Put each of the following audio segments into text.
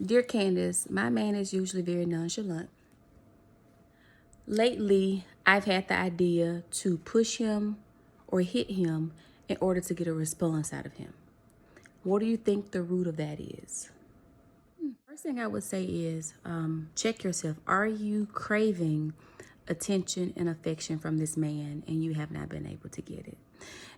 Dear Candice, my man is usually very nonchalant. Lately, I've had the idea to push him or hit him in order to get a response out of him. What do you think the root of that is? First thing I would say is check yourself. Are you craving attention and affection from this man and you have not been able to get it?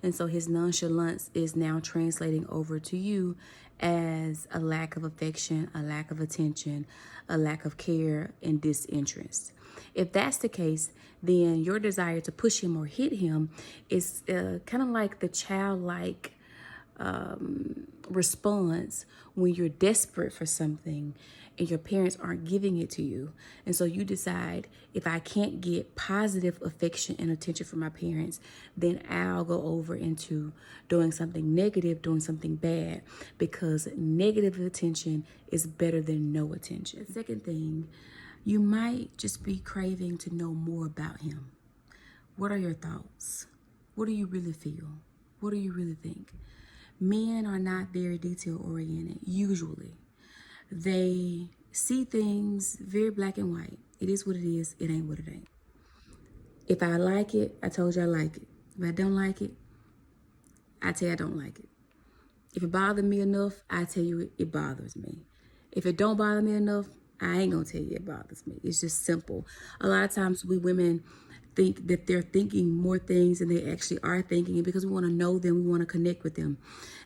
And so his nonchalance is now translating over to you as a lack of affection, a lack of attention, a lack of care and disinterest. If that's the case, then your desire to push him or hit him is kind of like the childlike response when you're desperate for something and your parents aren't giving it to you. And so you decide, if I can't get positive affection and attention from my parents, then I'll go over into doing something negative, doing something bad, because negative attention is better than no attention. The second thing, you might just be craving to know more about him. What are your thoughts? What do you really feel? What do you really think? Men are not very detail oriented, usually. They see things very black and white. It is what it is, it ain't what it ain't. If I like it, I told you I like it. If I don't like it, I tell you I don't like it. If it bothers me enough, I tell you it bothers me. If it don't bother me enough, I ain't gonna tell you it bothers me. It's just simple. A lot of times we women think that they're thinking more things than they actually are thinking, and because we want to know them, we want to connect with them.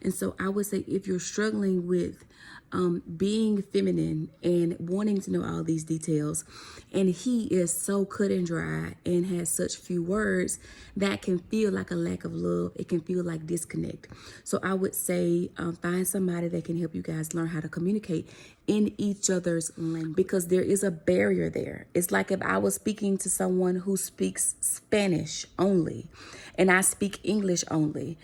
And so I would say, if you're struggling with being feminine and wanting to know all these details, and he is so cut and dry and has such few words, that can feel like a lack of love. It can feel like disconnect. So I would say find somebody that can help you guys learn how to communicate in each other's language, because there is a barrier there. It's like if I was speaking to someone who speaks Spanish only and I speak English only.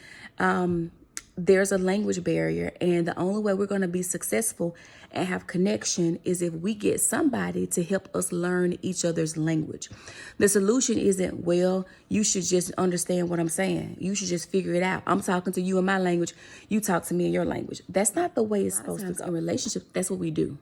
There's a language barrier, and the only way we're going to be successful and have connection is if we get somebody to help us learn each other's language. The solution isn't, well, you should just understand what I'm saying. You should just figure it out. I'm talking to you in my language. You talk to me in your language. That's not the way it's supposed to go. In relationships, that's what we do.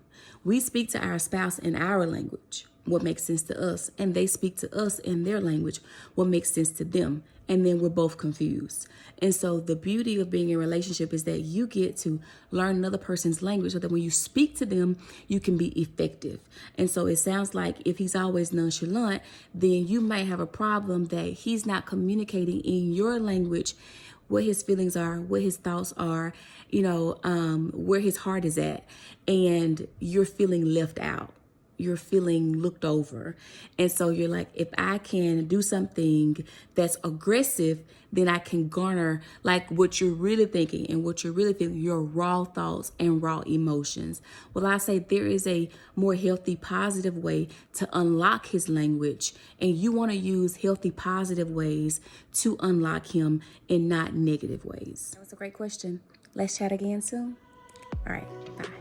We speak to our spouse in our language, what makes sense to us, and they speak to us in their language, what makes sense to them, and then we're both confused. And so the beauty of being in a relationship is that you get to learn another person's language so that when you speak to them, you can be effective. And so it sounds like if he's always nonchalant, then you might have a problem that he's not communicating in your language what his feelings are, what his thoughts are, where his heart is at, and you're feeling left out. You're feeling looked over. And so you're like, if I can do something that's aggressive, then I can garner like what you're really thinking and what you're really feeling, your raw thoughts and raw emotions. Well, I say there is a more healthy, positive way to unlock his language. And you want to use healthy, positive ways to unlock him and not negative ways. That was a great question. Let's chat again soon. All right, bye.